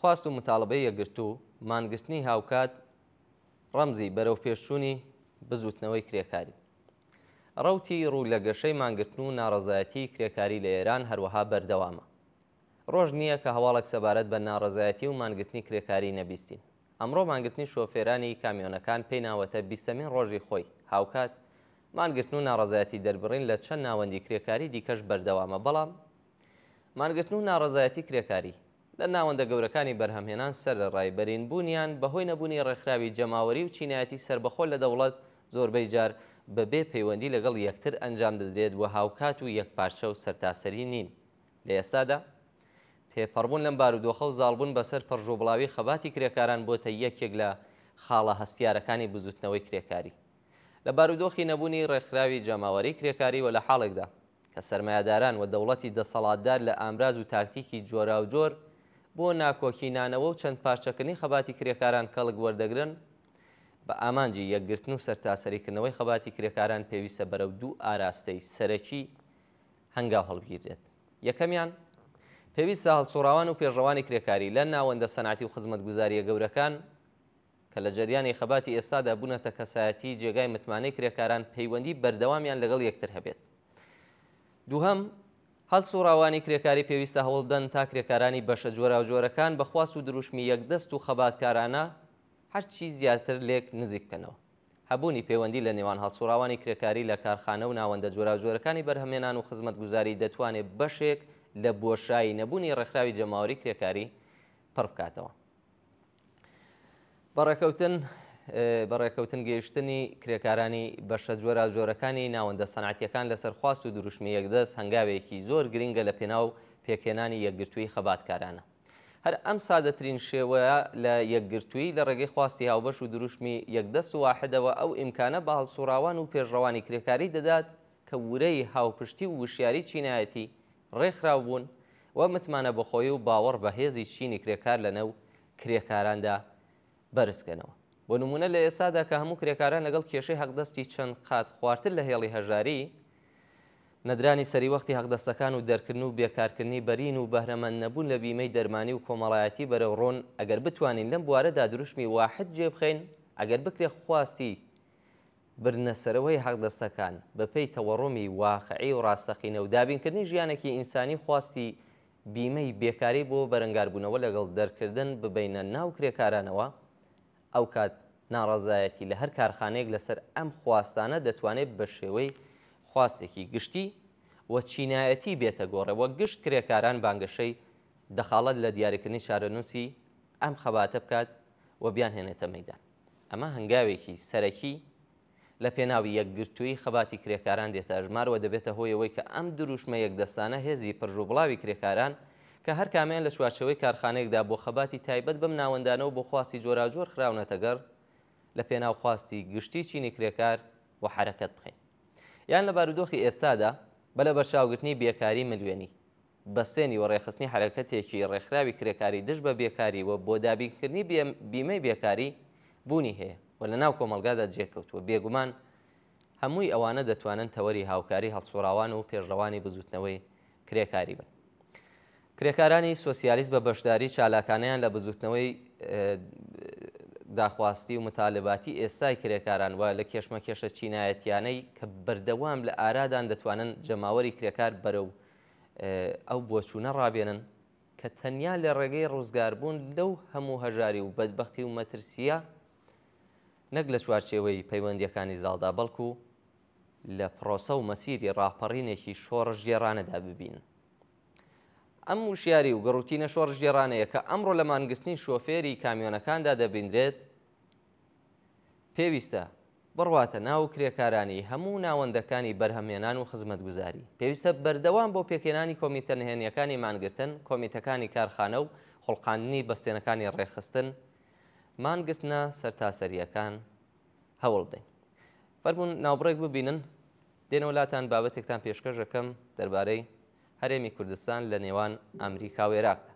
خواست و متاڵبەی یەکگرتوو مانگرتنی هاوکات ڕەمزی بەرەو پێشچوونی بزوتنەوەی کرێکاری. ڕەوتی ڕوو لە گەشەی مانگرتن و ناڕەزایەتی کرێکاری لە ئێران هەروەها بەردەوامە. ڕۆژ نییە کە هەواڵێک سەبارەت بە ناڕەزایەتی و مانگرتنی کرێکاری نەبیستین. ئەمڕۆ مانگرتنی شۆفێرانی کامیۆنەکان پێی ناوەتە 20مین ڕۆژی خۆی. هاوکات مانگرتن و ناڕەزایەتی دەربڕین لە چەند ناوەندی کرێکاری دیکەش بەردەوامە، بەڵام مانگرتن و ناڕەزایەتی کرێکاری لە ناوەندە گەورەکانی بەرهەمهێنان سەر لە ڕایبەرین بوونیان بەهۆی نەبوونی ڕێکخراوی جەماوەری و چینایەتی سربەخۆ لە دەوڵەت زۆربەی جار بەبێ پەیوەندی لەگەڵ یەکتر ئەنجام دەدرێت و هاوکات و یەکپارچە و سەرتاسەری نین. لە ئێستادا تێپەڕبوون لەم بارودۆخە و زاڵبوون بەسەر پەرژۆبڵاوی خەباتی کرێکاران بۆتە یەکێک لە خاڵە هەستیارەکانی بزوتنەوەی کرێکاری. لە بارودۆخی نەبوونی ڕێکخراوی جەماوەری کرێکاری و لە حاڵێکدا کە سەرمایه‌داران و دەوڵەتی دەسەڵاتدار لە ئامراز و تاکتیکی جۆراوجۆر بۆ ناکۆکینانەوە و چەند پارچەکردنی خەباتی کرێکاران کەڵک وەردەگرن، بە ئامانجی یەکگرتن و سەرتاسەریکردنەوەی خەباتی کرێکاران پێویستە بەرەو دوو ئاراستەی سەرەکی هەنگاو هەڵبگیرێت. یەکەمیان پێویستە هەڵسوڕاوان و پێشڕەوانی کرێکاری لە ناوەندە سەنعەتی و خزمەتگوزاریە گەورەکان کە لە جەریانی خەباتی ئێستادا بوونەتە کەسایەتی جێگای متمانەی کرێکاران پەیوەندی بەردەوامیان لەگەڵ یەکتر هەبێت. دووهەم هەڵسوڕاوانی کرێکاری پێویستە هەوڵ بدەن تا کرێکارانی بەشە جۆراوجۆرەکان بە خواست و دروشمی یەکدەست و خەباتکارانە هەرچی زیاتر لێک نزیک بکەنەوە. هەبوونی پەیوەندی لە نێوان هەڵسوڕاوانی کرێکاری لە کارخانە و ناوەندە جۆراوجۆرەکانی بەرهەمهێنان و خزمەتگوزاری دەتوانێت بەشێک لە بۆشایی نەبوونی ڕێکخراوی جەماوەری کرێکاری پڕ بکاتەوە. بەڕێکەوتن گەیشتنی کرێکارانی بەشە جۆراوجۆرەکانی ناوەندە سەنعەتیەکان لەسەر خواست و دروشمی یەکدەست هەنگاوێکی زۆر گرنگە لە پێناو پێکهێنانی یەکگرتووی خەباتکارانە. هەر ئەم سادەترین شێوەیە لە یەکگرتووی لە ڕێگەی خواستی هاوبەش و دروشمی یەکدەست و واحدەوە ئەو ئیمکانە بە هەڵسوڕاوان و پێشڕەوانی کرێکاری دەدات کە وورەی هاوپشتی و وشیاری چینایەتی ڕێکخراو بوون و متمانە بەخۆی و باوەڕ بە هێزی چینی کرێکار لەنەو کرێکاراندا بەرزکەنەوە. بۆ نمونە لە ئێستادا کە هەموو کرێکاران لەگەڵ کێشەی هەقدەستی چەند قات خواردتر لە هێڵی هەژاری، نەدرانی سەری وەختی هەقدەستەکان و دەرکردن و بێکارکردنی بەرین و بەهرەمەند نەبوون لە بیمەی دەرمانی و کۆمەڵایەتی بەرەو ڕۆن ئەگەر بتوانین لەم بوارەدا دروشمی واحد جێبخەین، ئەگەر بکرێ خواستی برنەسەرەوەی هەقدەستەکان بەپێی تەوەڕۆمی واقعی و ڕاستەقینە و دابینکردنی ژیانێکی ئینسانی خواستی بیمەی بێکاری بۆ بەرەنگاربوونەوە لەگەڵ دەرکردن ببینە ناو کرێکارانەوە، ئەو کات ناڕەزایەتی لە هەر کارخانەیەک لەسەر ئەم خواستانە دەتوانێت بە شێوەی خواستێکی گشتی و چینایەتی بێتە گۆڕێ وە گشت کرێکاران بانگەشەی دەخاڵەت لە دیاریکردنی شارەنووسی ئەم خەباتە بکات و بیانهێنێتە مەیدان. ئەمە هەنگاوێکی سەرەکی لە پێناوی یەکگرتووی خەباتی کرێکاران دێتە ئەژمار و دەبێتە هۆیەوەی کە ئەم دروشمە یەکدەستانە هێزی پڕژوبڵاوی کرێکاران کە هەر کامیان لە چوارچەوەی کارخانەیەکدا بۆ خەباتی تایبەت بەم ناوەندانەوە بۆ خواستی جۆراوجۆر خراونەتەگەڕ لە پێناو خواستی گشتی چینی کرێکار و حرەکەت بخەین. یان لە بارودۆخی ئێستادا بە لە بەرچاوگرتنی بێکاری ملیێنی بەستێنی و ڕێخستنی حرەکەتێکی ڕێکخراوی کرێکاری دژ بە بێکاری و بۆ دابینکردنی بیمەی بێکاری بوونی هەیە و لە ناو کۆمەلگادا جێکەوتووە. بێگومان هەمووی ئەوانە دەتوانن تەوەری هاوکاری هەڵسوڕاوان و پێشڕەوانی بزوتنەوەی کرێکاری بن. کرێکارانی سۆسیالیست بە بەشداری چالاکانیان لە بزوتنەوەی داخواستی و متالباتی ئێستای کرێکاران وە لە کێشمەکێشە چینایەتیانەی کە بەردەوام لە ئارادان دەتوانن جەماوەری کرێکار بەرەو ئەو بۆچوونە ڕابێنن کە تەنیا لە ڕێگەی ڕوزگاربوون لەو هەموو هەژاری و بەدبەختی و مەترسیە نەک لە چوارچێوەی پەیوەندیەکانی زاڵدا بەڵکو لە پرۆسە و مەسیری ڕاپەڕینێکی شۆڕژگێڕانەدا ببین. ئەم وشیاری و گەڕوتینە شۆڕژگێڕانەیە کە ئەمڕۆ لە مانگرتنی شۆفێری کامیۆنەکاندا دەبیندرێت پێویستە بڕواتە ناو کرێکارانی هەموو ناوەندەکانی بەرهەمهێنان و خزمەتگوزاری. پێویستە بەردەوام بۆ پێکهێنانی کۆمیتە نهێنیەکانی مانگرتن، کۆمیتەکانی کارخانە و خوڵقاندنی بەستێنەکانی ڕێخستن مانگرتنە سەرتاسەریەکان هەوڵ بدەین. فەرموون ناوبڕێک ببینن دێنەوە لاتان بابەتێکتان پێشکەش دەکەم دەربارەی هەرێمی کوردستان لە نێوان ئەمریکا و عێراقدا.